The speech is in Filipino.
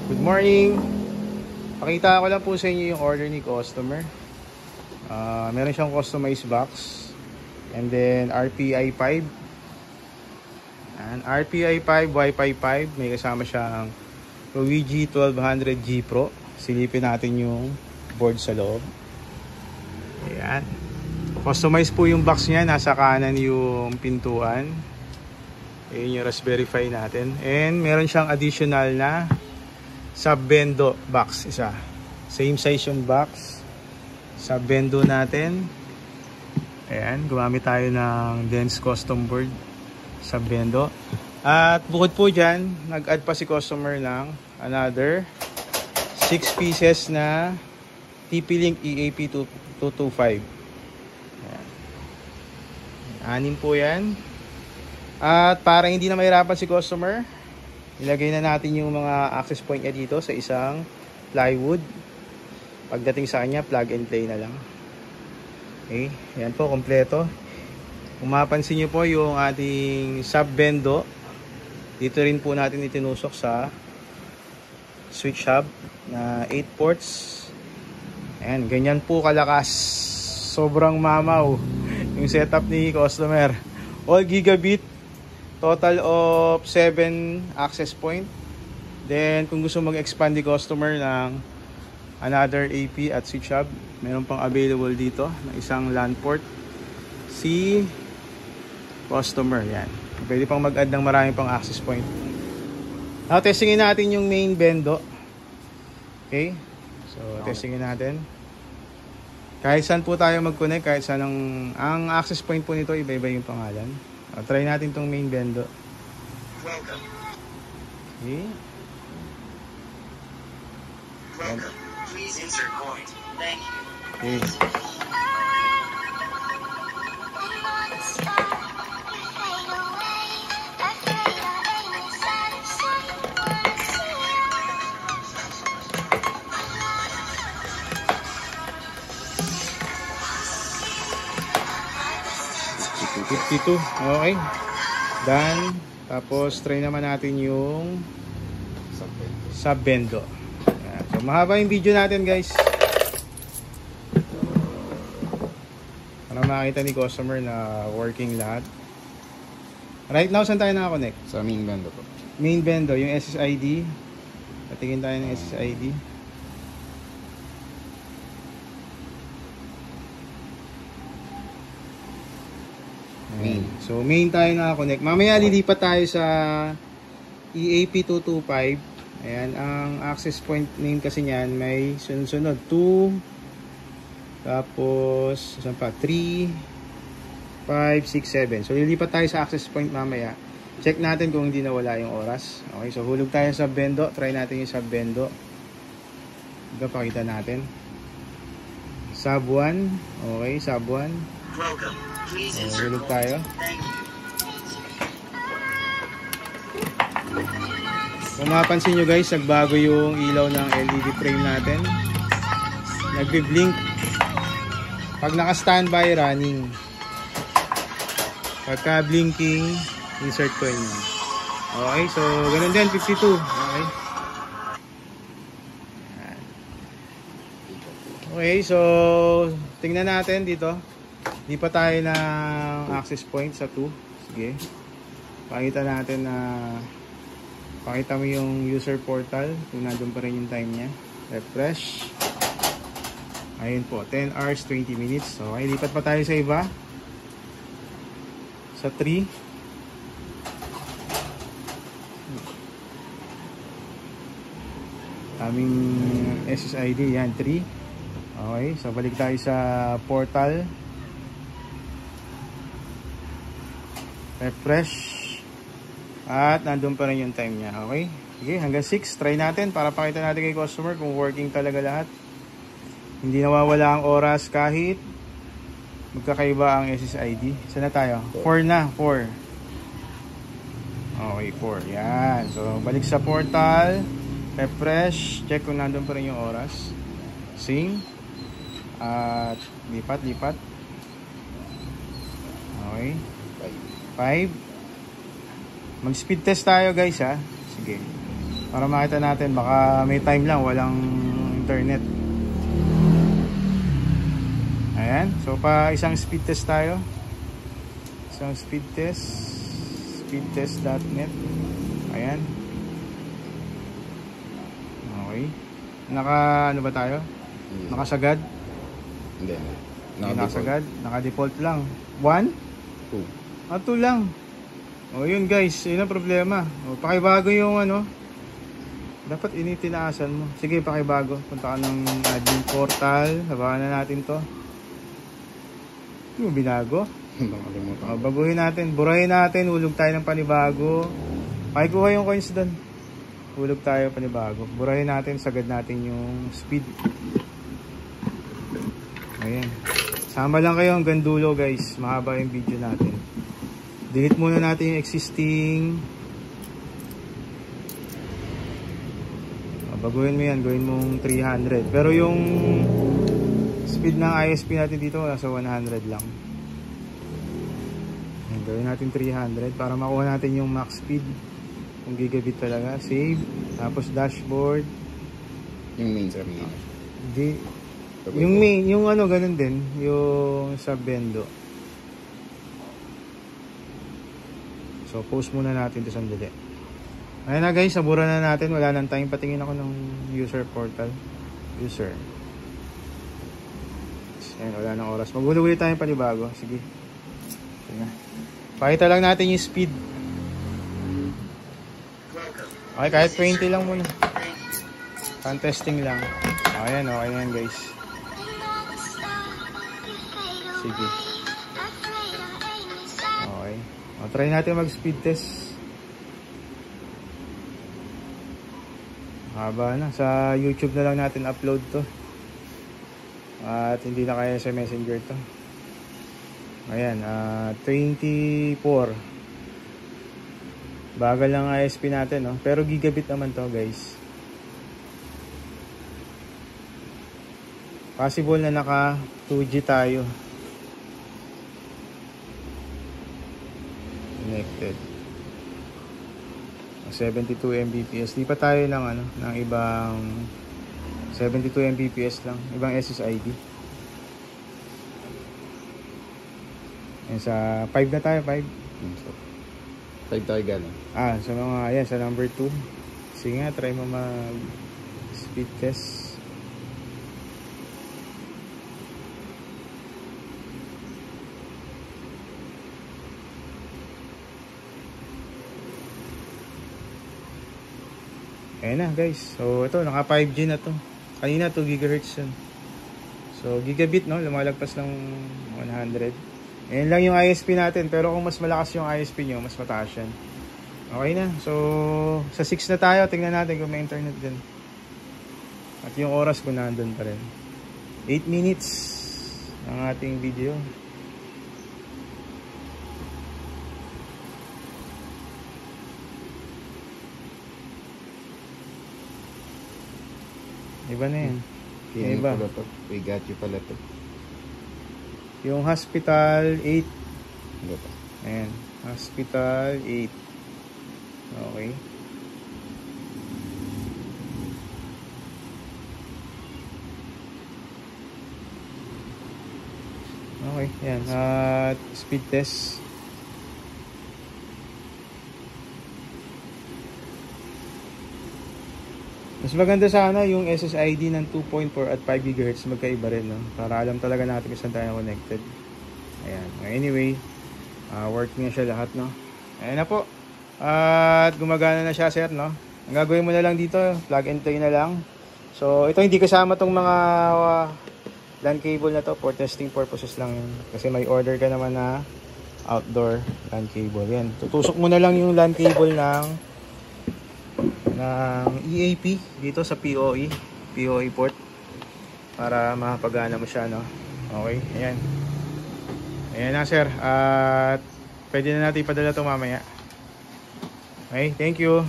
Good morning. Pakita ko lang po sa inyo yung order ni customer. Meron siyang customized box. And then RPI 5. And RPI 5, Wi-Fi 5. May kasama siyang Luigi 1200G Pro. Silipin natin yung board sa loob. Ayan. Customized po yung box niya. Nasa kanan yung pintuan. Ayan yung Raspberry Pi natin. And meron siyang additional na sub-bendo box, isa. Same size yung box. Sub-bendo natin. Ayan, gumamit tayo ng dense custom board. Sub-bendo. At bukod po dyan, nag-add pa si customer ng another 6 pieces na TP-Link EAP225. Ayan. 6 po yan. At para hindi na mahirapan si customer, ilagay na natin yung mga access point niya dito sa isang plywood. Pagdating sa kanya, plug and play na lang. Okay, yan po, kompleto. Kung mapansin nyo po yung ating sub-bendo, dito rin po natin itinusok sa switch hub na 8 ports. Ayan, ganyan po kalakas. Sobrang mamaw yung setup ni customer. All gigabit. Total of 7 access point. Then kung gusto mag-expand di customer ng another AP at switch hub, meron pang available dito na isang LAN port si customer. Yan. Pwede pang mag-add ng marami pang access point. Now testingin natin yung main bendo. Okay? So testingin natin. Kahit saan po tayo mag-connect, kahit saan ang access point po nito, iba-iba yung pangalan. Try natin tong main bendo. Welcome. Okay. Welcome. Please insert point. Thank you. Okay. Okay. Done. Tapos try naman natin yung sub-bendo. So mahaba yung video natin, guys. Para makita ni customer na working lahat. Right now, saan tayo nakakonect? Sa main bendo po. Main bendo, yung SSID. Patingin tayo ng SSID. Main. So main tayo nakakonect. Mamaya lilipat tayo sa EAP225. Ayan, ang access point name kasi niyan may sunod-sunod 2, tapos saan pa, 3, 5, 6, 7. So lilipat tayo sa access point mamaya. Check natin kung hindi nawala yung oras. Okay, so hulog tayo sa bendo. Try natin yung sub bendo. Ito pakita natin. Sub 1. Okay, sub 1. Welcome. Please insert Hulog point. tayo. Thank you. Kung mapansin nyo guys, nagbago yung ilaw ng LED frame natin. Nagbi-blink. Pag naka-standby, running. Pagka blinking, insert ko yun. Okay, so ganun din, 52. Okay. Okay, so tingnan natin dito. Di pa tayo ng access point sa 2. Sige. Pakita natin na pakita mo yung user portal kung nandun pa rin yung time nya. Refresh. Ayun po, 10 hours 20 minutes. So, okay, lipat pa tayo sa iba. Sa 3. Aming SSID, yan, 3. Okay, so balik tayo sa portal. Refresh. At nandun pa rin yung time niya. Okay? Sige, hanggang 6. Try natin para pakita natin kay customer kung working talaga lahat. Hindi nawawala ang oras kahit magkakaiba ang SSID. Saan na tayo? 4 na. 4. Okay, 4. Yan. So, balik sa portal. Refresh. Check kung nandun pa rin yung oras. Same. At lipat. Okay. 5. Mag-speed test tayo guys ha. Sige. Para makita natin, baka may time lang walang internet. Ayan, so pa isang speed test tayo. Isang speed test, speedtest.net. Ayan. Okay. Ano ba tayo? Nakasagad? Hindi. Nakasagad. Naka-default lang. 1? 2. 2 lang. O yun guys, yun ang problema. O, pakibago yung ano. Dapat tinaasan mo. Sige, pakibago. Punta ka ng admin portal. Habakan na natin to. Yung binago. Nakalimutan. Baguhin natin. Burahin natin. Hulog tayo ng panibago. Pakikuha yung coins doon. Hulog tayo panibago. Burahin natin. Sagad natin yung speed. Ayan. Sama lang kayo hanggang dulo guys. Mahaba yung video natin. Delete muna natin yung existing. Baguhin mo yan. Gawin mong 300. Pero yung speed ng ISP natin dito nasa 100 lang. Ayan, gawin natin 300 para makuha natin yung max speed. Kung gigabit talaga. Save. Tapos dashboard. Yung main sir. Yung main, yung ano, ganun din. Yung sa Bendo. So, post muna natin ito sandali. Ayan na guys, nabura na natin. Wala nang time. Patingin ako ng user portal. User. Ayan, wala nang oras. Maghuli tayo panibago. Sige. Sige. Pakita lang natin yung speed. Okay, kahit 20 lang muna. Pan testing lang. Ayan, okay na yan guys. Sige. Okay. O, try natin mag speed test. Haba na. Sa YouTube na lang natin upload to. At hindi na kaya sa Messenger to. Ayan. 24. Bagal lang ISP natin, no? Pero gigabit naman to guys. Possible na naka 2G tayo. Connected. 72 Mbps. Di pa tayo ng ano, ng ibang 72 Mbps lang, ibang SSID. Yan sa 5 na tayo, 5. 5 tayo galing. Sa mga ayan, sa number 2. Sige nga, try mo mag speed test. Ayan na guys. So ito, naka 5G na to. Kanina 2 GHz yun. So gigabit, no? Lumalagpas ng 100. Ayan lang yung ISP natin. Pero kung mas malakas yung ISP nyo, mas mataas yan. Okay na. So sa 6 na tayo. Tingnan natin kung may internet din. At yung oras ko nandun pa rin. 8 minutes ang ating video. Iba na yan. Iba. Pala to. We got you pala to. Yung hospital 8. Iba pa. Ayan. Hospital 8. Okay. Okay. Ayan. Speed test. Mas maganda sana yung SSID ng 2.4 at 5 GHz magkaiba rin, no? Para alam talaga natin kung saan tayo connected. Ayan. Anyway, working na siya lahat, no? Ayan na po. At gumagana na siya, sir, no? Ang gagawin mo na lang dito, plug and play na lang. So, ito hindi kasama tong mga LAN cable na to for testing purposes lang yun. Kasi may order ka naman na outdoor LAN cable. Yan. Tutusok mo na lang yung LAN cable ng EAP dito sa PoE port para mapagana mo siya, no? Okay, ayan na sir, at pwede na natin ipadala ito mamaya. Okay, thank you.